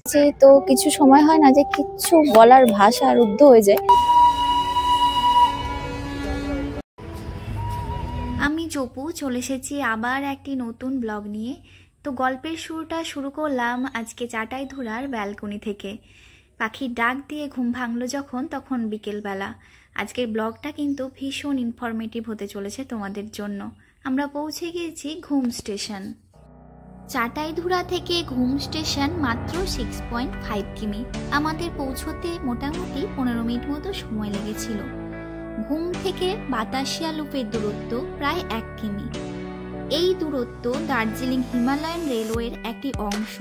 এসেছি, তো কিছু সময় হয় না যে কিচ্ছু বলার ভাষা রুদ্ধ হয়ে যায়। আমি জপু চলে এসেছি আবার একটি নতুন ব্লগ নিয়ে। তো গল্পের শুরুটা শুরু করলাম আজকে চাটাইধুরার ব্যালকনি থেকে। পাখির ডাক দিয়ে ঘুম ভাঙলো যখন, তখন বিকেলবেলা। আজকের ব্লগটা কিন্তু ভীষণ ইনফরমেটিভ হতে চলেছে তোমাদের জন্য। আমরা পৌঁছে গিয়েছি ঘুম স্টেশন। চাটাইধুরা থেকে ঘুম স্টেশন মাত্র 6.5 কিমি। আমাদের পৌঁছতে মোটামুটি 15 মিনিট মতো সময় লেগেছিল। ঘুম থেকে বাতাসিয়া লুপের দূরত্ব প্রায় 1 কিমি। এই দূরত্ব দার্জিলিং হিমালয়ান রেলওয়ের একটি অংশ,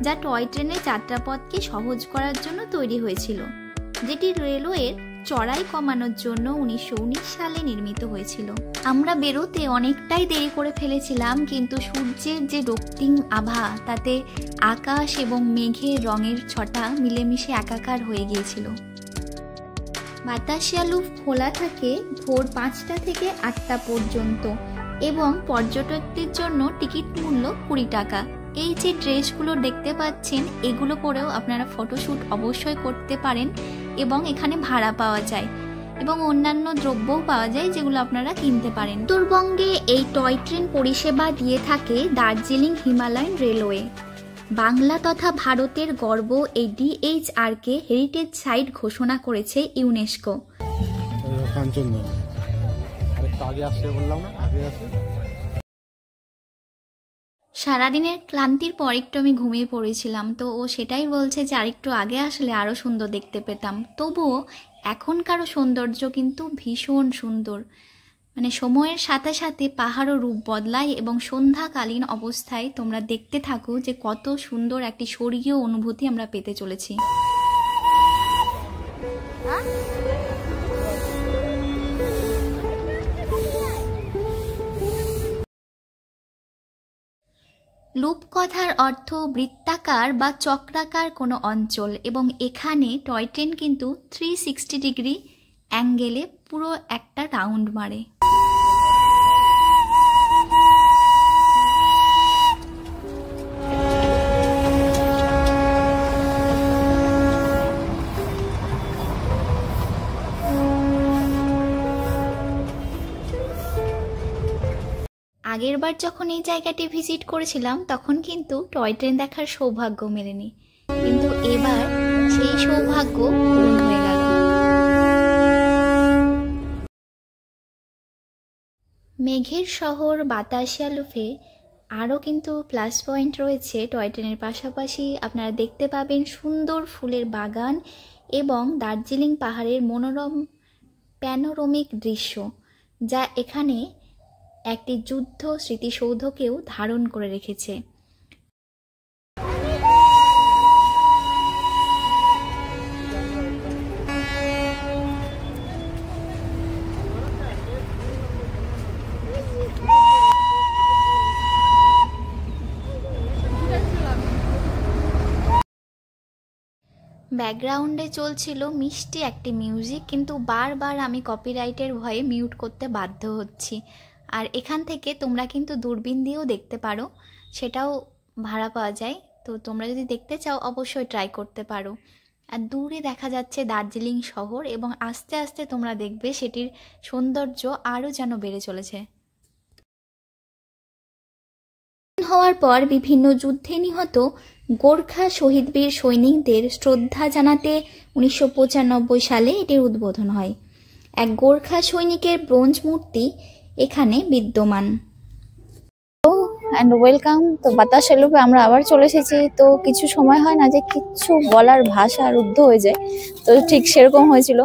যা টয় ট্রেনের যাত্রাপথকে সহজ করার জন্য তৈরি হয়েছিল, যেটি রেলওয়ের চড়াই কমানোর জন্য 1919 সালে নির্মিত হয়েছিল। আমরা বেরোতে অনেকটাই দেরি করে ফেলেছিলাম, কিন্তু সূর্যের যে রক্তিম আভা, তাতে আকাশ এবং মেঘের রঙের ছটা মিলেমিশে একাকার হয়ে গিয়েছিল। বাতাসিয়া লুপ খোলা থাকে ভোর 5টা থেকে 8টা পর্যন্ত এবং পর্যটকদের জন্য টিকিট মূল্য 20 টাকা। এই যে ড্রেসগুলো দেখতে পাচ্ছেন, এগুলো পরেও আপনারা ফটোশ্যুট অবশ্যই করতে পারেন এবং এখানে ভাড়া পাওয়া যায় এবং অন্যান্য দ্রব্যও পাওয়া যায়, যেগুলো আপনারা কিনতে পারেন। উত্তরবঙ্গে এই টয় ট্রেন পরিষেবা দিয়ে থাকে দার্জিলিং হিমালয়ান রেলওয়ে। বাংলা তথা ভারতের গর্ব এই ডিএইচআরকে হেরিটেজ সাইট ঘোষণা করেছে ইউনেস্কো। সারাদিনের ক্লান্তির পর একটু আমি ঘুমিয়ে পড়েছিলাম, তো ও সেটাই বলছে যে আরেকটু আগে আসলে আরও সুন্দর দেখতে পেতাম। তবুও এখনকারও সৌন্দর্য কিন্তু ভীষণ সুন্দর। মানে সময়ের সাথে সাথে পাহাড়ও রূপ বদলায় এবং সন্ধ্যাকালীন অবস্থায় তোমরা দেখতে থাকো যে কত সুন্দর একটি স্বর্গীয় অনুভূতি আমরা পেতে চলেছি। লুপ কথার অর্থ বৃত্তাকার বা চক্রাকার কোনো অঞ্চল, এবং এখানে টয় ট্রেন কিন্তু 360 ডিগ্রি অ্যাঙ্গেলে পুরো একটা রাউন্ড মারে। আগেরবার যখন এই জায়গাটি ভিজিট করেছিলাম, তখন কিন্তু টয় ট্রেন দেখার সৌভাগ্য মেলেনি, কিন্তু এবার সেই সৌভাগ্য পূরণ হয়ে গেল। মেঘের শহর বাতাসিয়া লুপে আরও কিন্তু প্লাস পয়েন্ট রয়েছে। টয় ট্রেনের পাশাপাশি আপনারা দেখতে পাবেন সুন্দর ফুলের বাগান এবং দার্জিলিং পাহাড়ের মনোরম প্যানোরামিক দৃশ্য, যা এখানে একটি যুদ্ধ স্মৃতিসৌধকেও ধারণ করে রেখেছে। ব্যাকগ্রাউন্ডে চলছিল মিষ্টি একটি মিউজিক, কিন্তু বারবার আমি কপিরাইটের ভয়ে মিউট করতে বাধ্য হচ্ছি। আর এখান থেকে তোমরা কিন্তু দূরবীন দিয়েও দেখতে পারো, সেটাও ভাড়া পাওয়া যায়। তো তোমরা যদি দেখতে চাও অবশ্যই ট্রাই করতে পারো। আর দূরে দেখা যাচ্ছে দার্জিলিং শহর, এবং আস্তে আস্তে তোমরা দেখবে সেটির সৌন্দর্য আরও যেন বেড়ে চলেছে। হওয়ার পর বিভিন্ন যুদ্ধে নিহত গোর্খা শহীদ বীর সৈনিকদের শ্রদ্ধা জানাতে 1995 সালে এটির উদ্বোধন হয়। এক গোর্খা সৈনিকের ব্রোঞ্জ মূর্তি এখানে বিদ্যমান। And welcome. তো বাতাসিয়া লুপে আমরা আবার চলে এসেছি, তো কিছু সময় হয় না যে কিচ্ছু বলার ভাষা রুদ্ধ হয়ে যায়, তো ঠিক সেরকম হয়েছিল।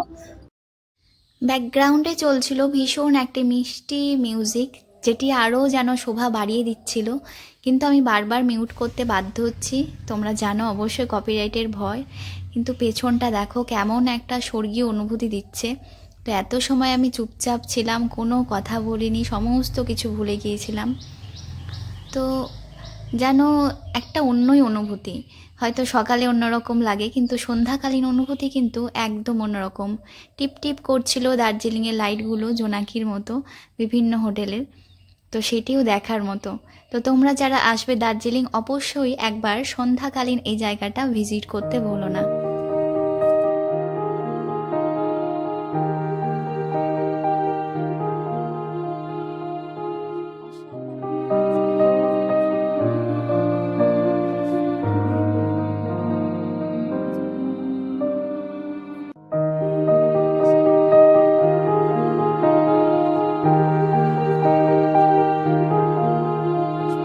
ব্যাকগ্রাউন্ডে চলছিল ভীষণ একটি মিষ্টি মিউজিক, যেটি আরও যেন শোভা বাড়িয়ে দিচ্ছিল, কিন্তু আমি বারবার মিউট করতে বাধ্য হচ্ছি। তোমরা জানো অবশ্যই কপিরাইটের ভয়, কিন্তু পেছনটা দেখো কেমন একটা স্বর্গীয় অনুভূতি দিচ্ছে। তো এত সময় আমি চুপচাপ ছিলাম, কোনো কথা বলিনি, সমস্ত কিছু ভুলে গিয়েছিলাম। তো যেন একটা অন্যই অনুভূতি। হয়তো সকালে অন্যরকম লাগে, কিন্তু সন্ধ্যাকালীন অনুভূতি কিন্তু একদম অন্যরকম। টিপ টিপ করছিল দার্জিলিংয়ের লাইটগুলো জোনাকির মতো বিভিন্ন হোটেলের। তো সেটিও দেখার মতো। তো তোমরা যারা আসবে দার্জিলিং অবশ্যই একবার সন্ধ্যাকালীন এই জায়গাটা ভিজিট করতে ভুলো না।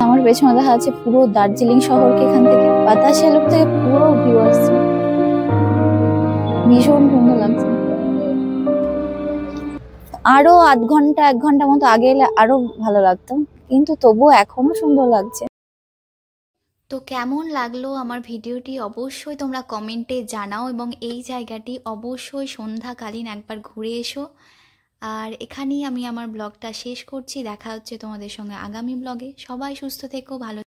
আমার পেছনে দেখা যাচ্ছে পুরো দার্জিলিং শহরকে এখান থেকে বাতাসে লোক থেকে পুরো ভিউ আসছে, ভীষণ সুন্দর লাগছে। আরো আধ ঘন্টা 1 ঘন্টা মতো আগে এলে আরো ভালো লাগতো, কিন্তু তবুও এখনো সুন্দর লাগছে। তো কেমন লাগলো আমার ভিডিওটি অবশ্যই তোমরা কমেন্টে জানাও, এবং এই জায়গাটি অবশ্যই সন্ধ্যাকালীন একবার ঘুরে এসো। আর এখানেই আমি আমার ব্লগটা শেষ করছি। দেখা হচ্ছে তোমাদের সঙ্গে আগামী ব্লগে। সবাই সুস্থ থেকো, ভালো